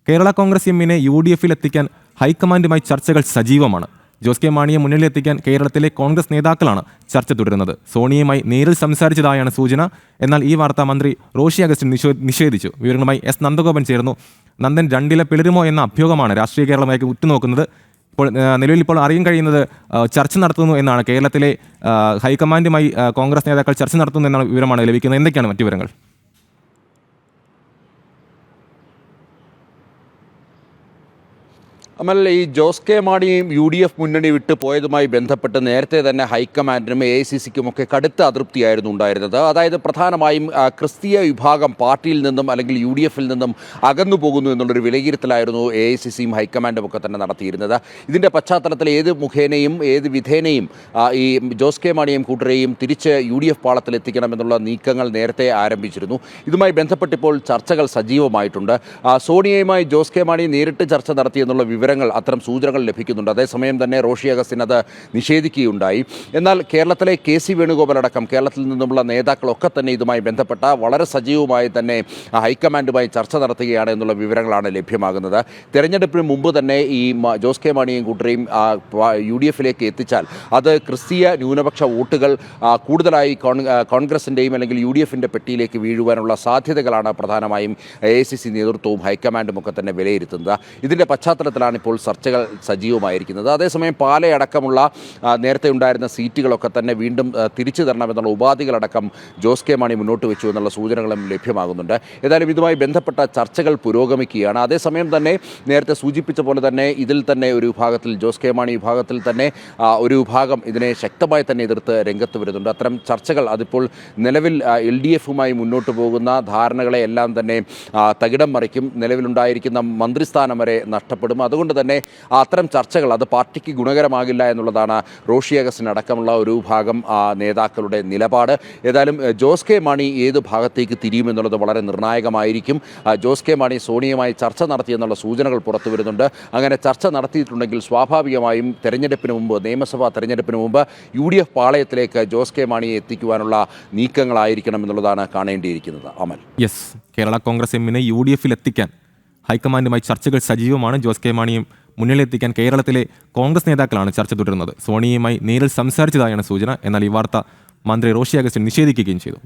കേരള കോൺഗ്രസ് എമ്മിനെ UDF-ൽ എത്തിക്കാൻ ഹൈക്കമാൻഡുമായി ചർച്ചകൾ സജീവമാണ്. ജോസ് കെ മാണിയെ മുന്നിലെത്തിക്കാൻ കേരളത്തിലെ കോൺഗ്രസ് നേതാക്കളാണ് ചർച്ച തുടരുന്നത്. സോണിയയുമായി നേരിൽ സംസാരിച്ചതായാണ് സൂചന. എന്നാൽ ഈ വാർത്ത മന്ത്രി റോഷി അഗസ്റ്റിൻ നിഷേധിച്ചു. വിവരങ്ങളുമായി S. നന്ദഗോപൻ ചേർന്നു. നന്ദൻ, രണ്ടില പിളരുമോ എന്ന അഭ്യൂഹമാണ് രാഷ്ട്രീയ കേരളമായി ഉറ്റുനോക്കുന്നത്. നിലവിൽ ഇപ്പോൾ അറിയാൻ കഴിയുന്നത് ചർച്ച നടത്തുന്നു എന്നാണ്. കേരളത്തിലെ ഹൈക്കമാൻഡുമായി കോൺഗ്രസ് നേതാക്കൾ ചർച്ച നടത്തുന്നു എന്നാണ് വിവരമാണ് ലഭിക്കുന്നത്. എന്തൊക്കെയാണ് മറ്റു വിവരങ്ങൾ? അമൽ, ഈ ജോസ് കെ മാണിയും UDF മുന്നണി വിട്ട് പോയതുമായി ബന്ധപ്പെട്ട് നേരത്തെ തന്നെ ഹൈക്കമാൻഡിനും AICC-ക്കും ഒക്കെ കടുത്ത അതൃപ്തിയായിരുന്നു ഉണ്ടായിരുന്നത്. അതായത് പ്രധാനമായും ക്രിസ്തീയ വിഭാഗം പാർട്ടിയിൽ നിന്നും അല്ലെങ്കിൽ UDF-ൽ നിന്നും അകന്നു പോകുന്നു എന്നുള്ളൊരു വിലയിരുത്തലായിരുന്നു AICC-യും ഹൈക്കമാൻഡും ഒക്കെ തന്നെ നടത്തിയിരുന്നത്. ഇതിൻ്റെ പശ്ചാത്തലത്തിൽ ഏത് മുഖേനയും ഏത് വിധേനയും ഈ ജോസ് കെ മാണിയും കൂട്ടരെയും തിരിച്ച് UDF പാളത്തിൽ എത്തിക്കണമെന്നുള്ള നീക്കങ്ങൾ നേരത്തെ ആരംഭിച്ചിരുന്നു. ഇതുമായി ബന്ധപ്പെട്ടിപ്പോൾ ചർച്ചകൾ സജീവമായിട്ടുണ്ട്. സോണിയയുമായി ജോസ് കെ മാണി നേരിട്ട് ചർച്ച നടത്തിയെന്നുള്ള അത്തരം സൂചനകൾ ലഭിക്കുന്നുണ്ട്. അതേസമയം തന്നെ റോഷി അഗസ്റ്റിൻ അത് നിഷേധിക്കുകയുണ്ടായി. എന്നാൽ കേരളത്തിലെ KC വേണുഗോപാൽ അടക്കം കേരളത്തിൽ നിന്നുമുള്ള നേതാക്കളൊക്കെ തന്നെ ഇതുമായി ബന്ധപ്പെട്ട വളരെ സജീവമായി തന്നെ ഹൈക്കമാൻഡുമായി ചർച്ച നടത്തുകയാണ് എന്നുള്ള വിവരങ്ങളാണ് ലഭ്യമാകുന്നത്. തെരഞ്ഞെടുപ്പിന് മുമ്പ് തന്നെ ഈ ജോസ് കെ മാണിയും കൂട്ടരെയും UDF-ലേക്ക് എത്തിച്ചാൽ അത് ക്രിസ്തീയ ന്യൂനപക്ഷ വോട്ടുകൾ കൂടുതലായി കോൺഗ്രസിൻ്റെയും അല്ലെങ്കിൽ UDF-ൻ്റെ പെട്ടിയിലേക്ക് വീഴുവാനുള്ള സാധ്യതകളാണ് പ്രധാനമായും AICC നേതൃത്വവും ഹൈക്കമാൻഡും ഒക്കെ തന്നെ വിലയിരുത്തുന്നത്. ഇതിൻ്റെ പശ്ചാത്തലത്തിലാണ് ഇപ്പോൾ ചർച്ചകൾ സജീവമായിരിക്കുന്നത്. അതേസമയം പാലയടക്കമുള്ള നേരത്തെ ഉണ്ടായിരുന്ന സീറ്റുകളൊക്കെ തന്നെ വീണ്ടും തിരിച്ചു തരണമെന്നുള്ള ഉപാധികളടക്കം ജോസ് കെ മാണി മുന്നോട്ട് വെച്ചു എന്നുള്ള സൂചനകളും ലഭ്യമാകുന്നുണ്ട്. ഏതായാലും ഇതുമായി ബന്ധപ്പെട്ട ചർച്ചകൾ പുരോഗമിക്കുകയാണ്. അതേസമയം തന്നെ നേരത്തെ സൂചിപ്പിച്ച പോലെ തന്നെ ഇതിൽ തന്നെ ഒരു വിഭാഗത്തിൽ ജോസ് കെ മാണി വിഭാഗത്തിൽ തന്നെ ഒരു വിഭാഗം ഇതിനെ ശക്തമായി തന്നെ എതിർത്ത് രംഗത്ത് വരുന്നുണ്ട്. അത്തരം ചർച്ചകൾ അതിപ്പോൾ നിലവിൽ LDF-മായി മുന്നോട്ട് പോകുന്ന ധാരണകളെ എല്ലാം തന്നെ തകിടം മറിക്കും. നിലവിലുണ്ടായിരിക്കുന്ന മന്ത്രിസ്ഥാനം വരെ നഷ്ടപ്പെടും. അതുകൊണ്ട് തന്നെ അത്തരം ചർച്ചകൾ അത് പാർട്ടിക്ക് ഗുണകരമാകില്ല എന്നുള്ളതാണ് റോഷി അഗസ്റ്റിൻ അടക്കമുള്ള ഒരു വിഭാഗം നേതാക്കളുടെ നിലപാട്. ഏതായാലും ജോസ് കെ മാണി ഏത് ഭാഗത്തേക്ക് തിരിയുമെന്നുള്ളത് വളരെ നിർണായകമായിരിക്കും. ജോസ് കെ മാണി സോണിയയുമായി ചർച്ച നടത്തിയെന്നുള്ള സൂചനകൾ പുറത്തു വരുന്നുണ്ട്. അങ്ങനെ ചർച്ച നടത്തിയിട്ടുണ്ടെങ്കിൽ സ്വാഭാവികമായും തെരഞ്ഞെടുപ്പിന് മുമ്പ്, നിയമസഭാ തെരഞ്ഞെടുപ്പിന് മുമ്പ് UDF പാളയത്തിലേക്ക് ജോസ് കെ മാണിയെ എത്തിക്കുവാനുള്ള നീക്കങ്ങളായിരിക്കണം എന്നുള്ളതാണ് കാണേണ്ടിയിരിക്കുന്നത്. അമൽ, കേരള കോൺഗ്രസ് എമ്മിനെ UDF-ൽ എത്തിക്കാൻ ഹൈക്കമാൻഡുമായി ചർച്ചകൾ സജീവമാണ്. ജോസ് കെ മാണിയും മുന്നിലെത്തിക്കാൻ കേരളത്തിലെ കോൺഗ്രസ് നേതാക്കളാണ് ചർച്ച തുടരുന്നത്. സോണിയയുമായി നേരിൽ സംസാരിച്ചതായാണ് സൂചന. എന്നാൽ ഈ വാർത്ത മന്ത്രി റോഷി അഗസ്റ്റിൻ നിഷേധിക്കുകയും ചെയ്തു.